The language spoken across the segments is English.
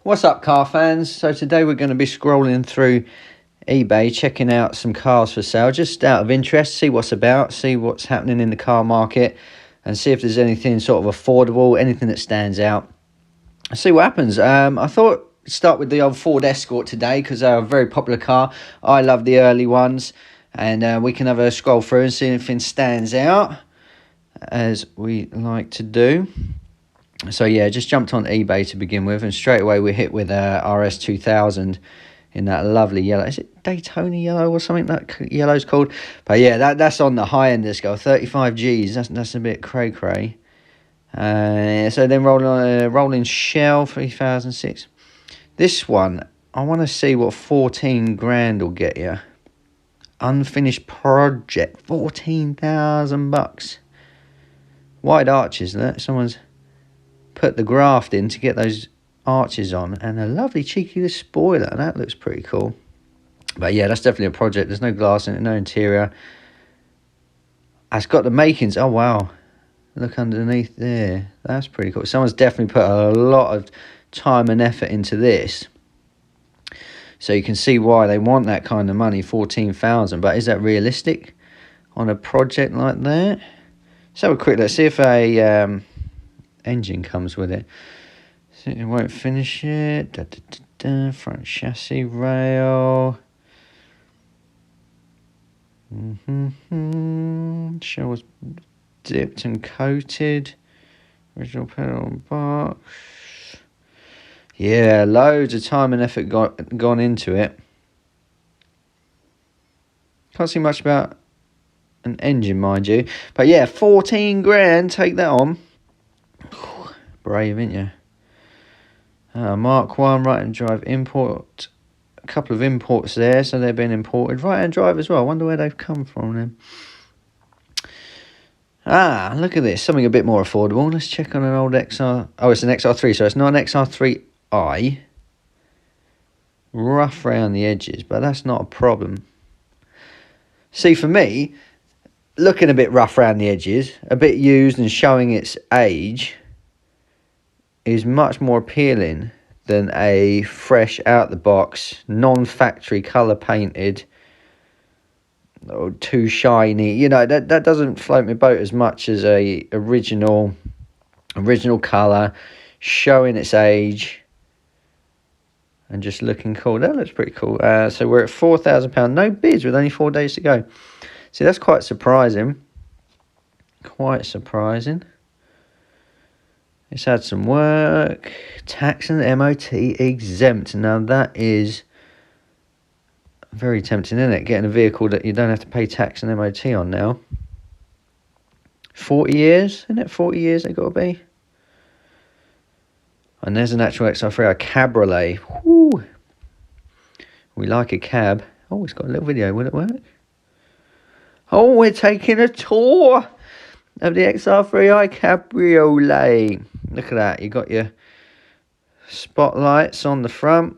What's up, car fans? So today we're going to be scrolling through eBay, checking out some cars for sale, just out of interest, see what's about, see what's happening in the car market, and see if there's anything sort of affordable, anything that stands out. See what happens. I thought start with the old Ford Escort today because they're a very popular car. I love the early ones, and we can have a scroll through and see if anything stands out, as we like to do. So yeah, just jumped on eBay to begin with, and straight away we're hit with a RS2000 in that lovely yellow. Is it Daytona yellow or something that yellow's called? But yeah, that's on the high end of this go. 35 Gs. That's a bit cray cray. So then rolling Shell 3006. This one, I want to see what 14 grand will get you. Unfinished project, 14,000 bucks. Wide arches. Look, someone's put the graft in to get those arches on, and a lovely cheeky spoiler. That looks pretty cool. But yeah, that's definitely a project. There's no glass in it, no interior. It's got the makings. Oh wow, look underneath there. That's pretty cool. Someone's definitely put a lot of time and effort into this, so you can see why they want that kind of money. 14,000. But is that realistic on a project like that? Let's have a quick look, see if a engine comes with it. So it won't finish it. Front chassis rail. Shell was dipped and coated. Original pedal and box. Yeah, loads of time and effort gone into it. Can't see much about an engine, mind you. But yeah, 14 grand, take that on. Brave, ain't you? Mark 1 right-hand drive import. A couple of imports there, so they've been imported. Right-hand drive as well. I wonder where they've come from then. Look at this. Something a bit more affordable. Let's check on an old XR. Oh, it's an XR3, so it's not an XR3i. Rough around the edges, but that's not a problem. See, for me, looking a bit rough around the edges, a bit used and showing its age, is much more appealing than a fresh out the box, non-factory colour painted or too shiny. You know, that doesn't float my boat as much as a original colour, showing its age and just looking cool. That looks pretty cool. So we're at £4,000. No bids with only 4 days to go. See, that's quite surprising. Quite surprising. It's had some work. Tax and MOT exempt. Now that is very tempting, isn't it? Getting a vehicle that you don't have to pay tax and MOT on now. 40 years, isn't it? 40 years they got to be. And there's an actual XR3, a cabriolet. Woo. We like a cab. Oh, it's got a little video. Will it work? Oh, we're taking a tour of the XR3i Cabriolet. Look at that. You got your spotlights on the front.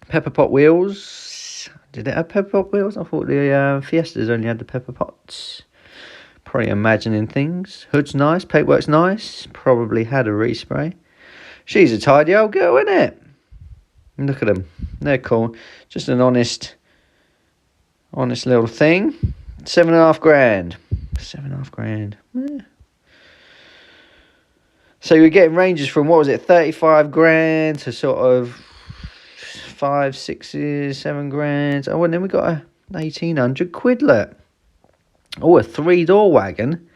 Pepper pot wheels. Did it have pepper pot wheels? I thought the Fiestas only had the pepper pots. Probably imagining things. Hood's nice. Paintwork's nice. Probably had a respray. She's a tidy old girl, isn't it? Look at them. They're cool. Just an honest little thing. 7.5 grand. 7.5 grand. Yeah. So you're getting ranges from, what was it, 35 grand to sort of 5, 6, 7 grand. Oh, and then we got a 1,800 quid look. Oh, a 3-door wagon.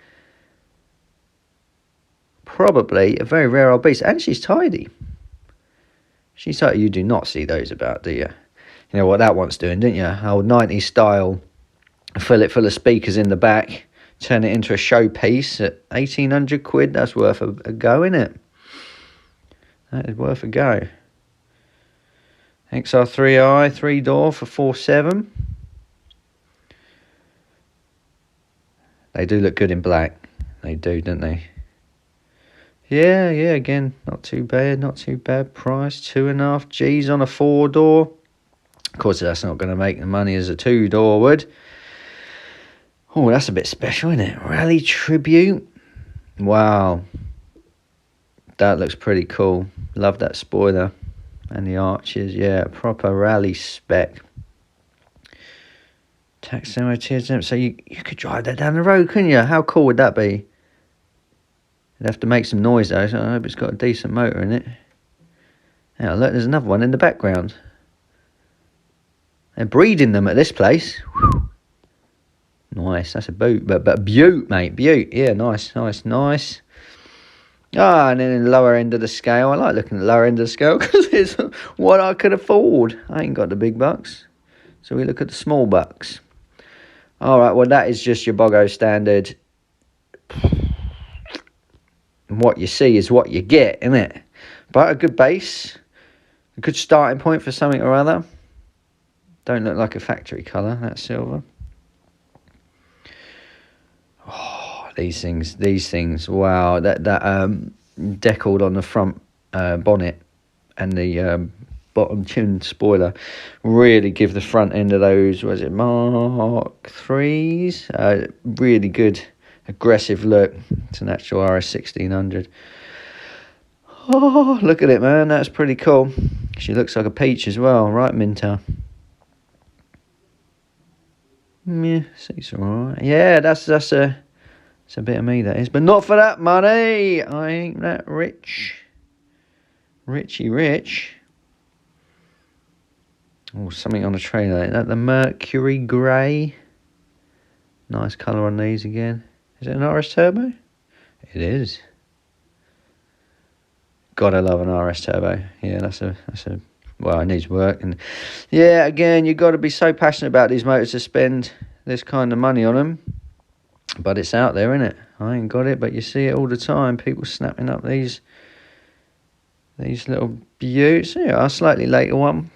Probably a very rare old beast. And she's tidy. She's tidy. You do not see those about, do you? You know what that one's doing, don't you? Old 90s style. Fill it full of speakers in the back. Turn it into a showpiece at 1,800 quid. That's worth a go, isn't it? That is worth a go. XR3i, 3-door for 4.7. They do look good in black. They do, don't they? Yeah, again, not too bad, price, 2.5 G's on a 4-door. Of course, that's not going to make the money as a 2-door would. Oh, that's a bit special, isn't it? Rally Tribute. Wow. That looks pretty cool. Love that spoiler. And the arches, yeah, proper rally spec. Tax MOT exempt, so you could drive that down the road, couldn't you? How cool would that be? It'd have to make some noise though, so I hope it's got a decent motor in it. Yeah, look, there's another one in the background. They're breeding them at this place. Whew. Nice, that's a beaut, but beaut, mate, beaut. Yeah, nice. Ah, and then in the lower end of the scale, I like looking at the lower end of the scale because it's what I could afford. I ain't got the big bucks, so we look at the small bucks. All right, well, that is just your Boggo standard. And what you see is what you get, isn't it? But a good base, a good starting point for something or other. Don't look like a factory colour, that silver. Oh, these things, wow. That deckled on the front bonnet and the bottom chin spoiler really give the front end of those, was it Mark 3s? Really good aggressive look. It's an actual RS 1600. Oh, look at it, man, that's pretty cool. She looks like a peach as well, right, Minter? Yeah, seats are alright. Yeah, that's a bit of me, that is, but not for that money. I ain't that rich. Richie rich. Oh, something on the trailer. Is that the Mercury Grey? Nice colour on these again. Is it an RS Turbo? It is. Gotta love an RS Turbo. Yeah, that's a well, it needs work. And yeah, again, you've got to be so passionate about these motors to spend this kind of money on them. But it's out there, isn't it? I ain't got it, but you see it all the time. People snapping up these little beauts. Yeah, a slightly later one.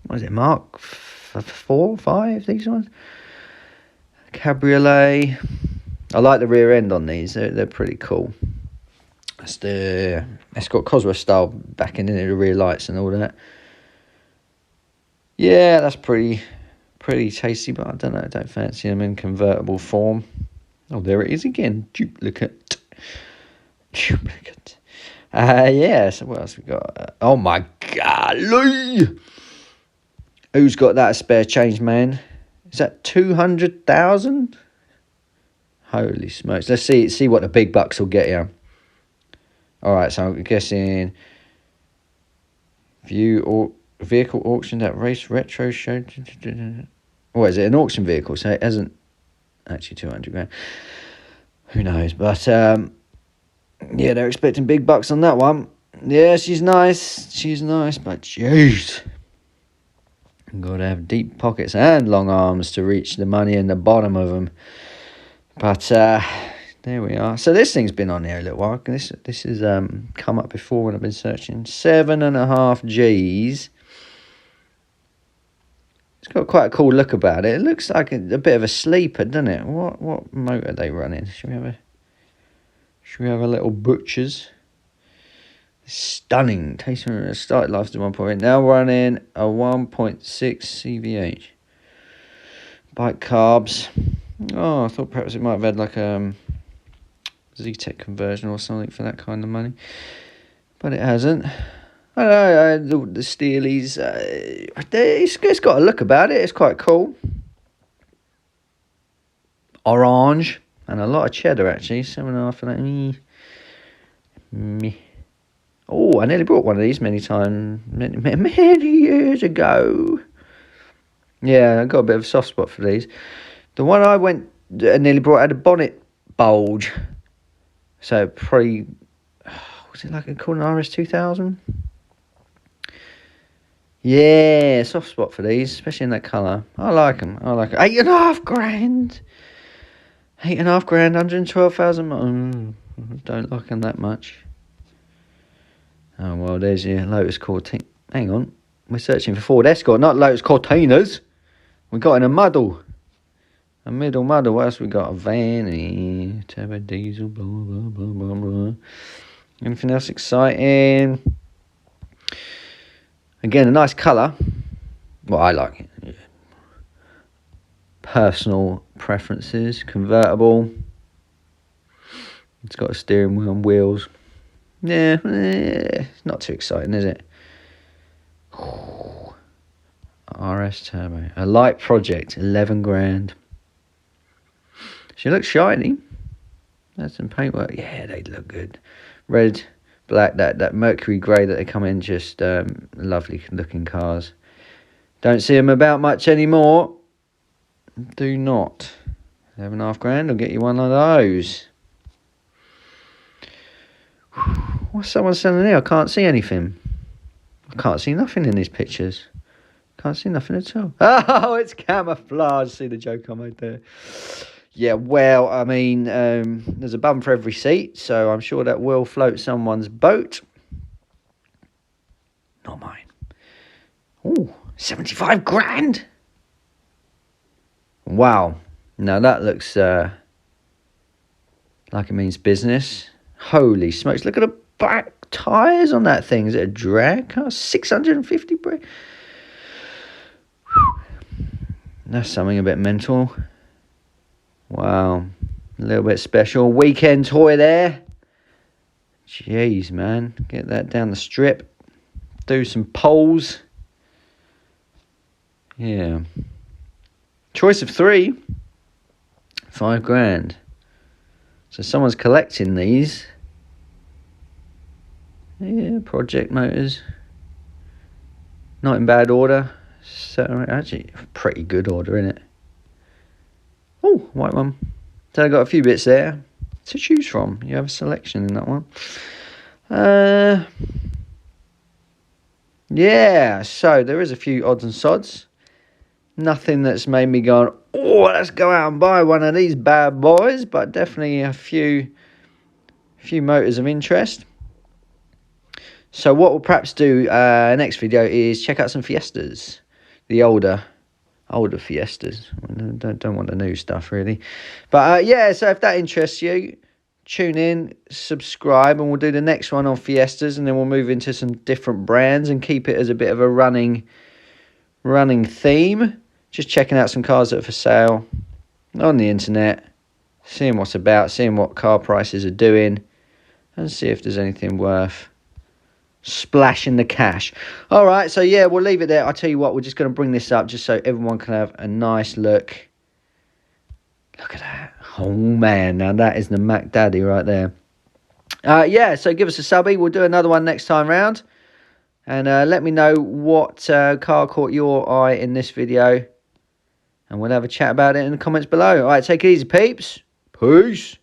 What is it, Mark 4, 5, these ones? Cabriolet. I like the rear end on these. They're pretty cool. That's the Escort Cosworth style backing in the rear lights and all that. Yeah, that's pretty tasty, but I don't know. I don't fancy them in convertible form. Oh, there it is again. Duplicate. Yeah, so what else we got? Oh my golly! Who's got that spare change, man? Is that 200,000? Holy smokes. Let's see what the big bucks will get you. Alright, so I'm guessing vehicle auctioned at race retro show. What is it? An auction vehicle, so it hasn't actually 200 grand. Who knows? But yeah, they're expecting big bucks on that one. Yeah, she's nice, but jeez, gotta have deep pockets and long arms to reach the money in the bottom of them. But there we are. So this thing's been on there a little while. This has come up before when I've been searching. 7.5 Gs. It's got quite a cool look about it. It looks like a bit of a sleeper, doesn't it? What motor are they running? Should we have a little butchers? Stunning. Tasting started life to 1.8. Now running a 1.6 CVH. Bike carbs. Oh, I thought perhaps it might have had like a Z-Tech conversion or something for that kind of money, but it hasn't. I don't know, the Steelies, it's got a look about it. It's quite cool. Orange and a lot of cheddar actually. 7.5 for that. Meh. Oh, I nearly bought one of these many years ago. Yeah, I got a bit of a soft spot for these. The one I nearly bought had a bonnet bulge. So probably, was it like called an RS 2000? Yeah, soft spot for these, especially in that colour. I like them. 8.5 grand. 8.5 grand, 112,000. Don't like them that much. Oh, well, there's your Lotus Cortina. Hang on. We're searching for Ford Escort, not Lotus Cortinas. We got in a muddle. A middle muddle. What else we got? A van, turbo diesel, blah, blah, blah, blah, blah. Anything else exciting? Again, a nice colour. Well, I like it. Yeah. Personal preferences. Convertible. It's got a steering wheel and wheels. Yeah, it's not too exciting, is it? RS Turbo. A light project, 11 grand. She looks shiny. That's some paintwork. Yeah, they look good. Red, black, that Mercury grey that they come in, just lovely looking cars. Don't see them about much anymore. Do not. 11.5 grand, I'll get you one of those. What's someone selling here? I can't see anything. I can't see nothing in these pictures. Can't see nothing at all. Oh, it's camouflage. See the joke I made there. Yeah, well, I mean, there's a bum for every seat, so I'm sure that will float someone's boat. Not mine. Oh, 75 grand. Wow. Now that looks like it means business. Holy smokes. Look at the back tyres on that thing. Is it a drag car? 650 brake. That's something a bit mental. Wow. A little bit special. Weekend toy there. Jeez, man. Get that down the strip. Do some poles. Yeah. Choice of 3. 5 grand. So someone's collecting these. Yeah, project motors. Not in bad order. So actually, pretty good order, isn't it? Oh, white one. So I got a few bits there to choose from. You have a selection in that one. Yeah, so there is a few odds and sods. Nothing that's made me go, oh, let's go out and buy one of these bad boys, but definitely a few motors of interest. So what we'll perhaps do next video is check out some Fiestas, the older Fiestas. I don't want the new stuff really, but yeah. So if that interests you, tune in, subscribe, and we'll do the next one on Fiestas, and then we'll move into some different brands and keep it as a bit of a running theme. Just checking out some cars that are for sale on the internet, seeing what's about, seeing what car prices are doing, and see if there's anything worth splashing the cash. All right, so yeah, we'll leave it there. I'll tell you what, we're just going to bring this up just so everyone can have a nice look. Look at that. Oh, man, now that is the Mac Daddy right there. Yeah, so give us a subby. We'll do another one next time round. And let me know what car caught your eye in this video. And we'll have a chat about it in the comments below. All right, take it easy, peeps. Peace.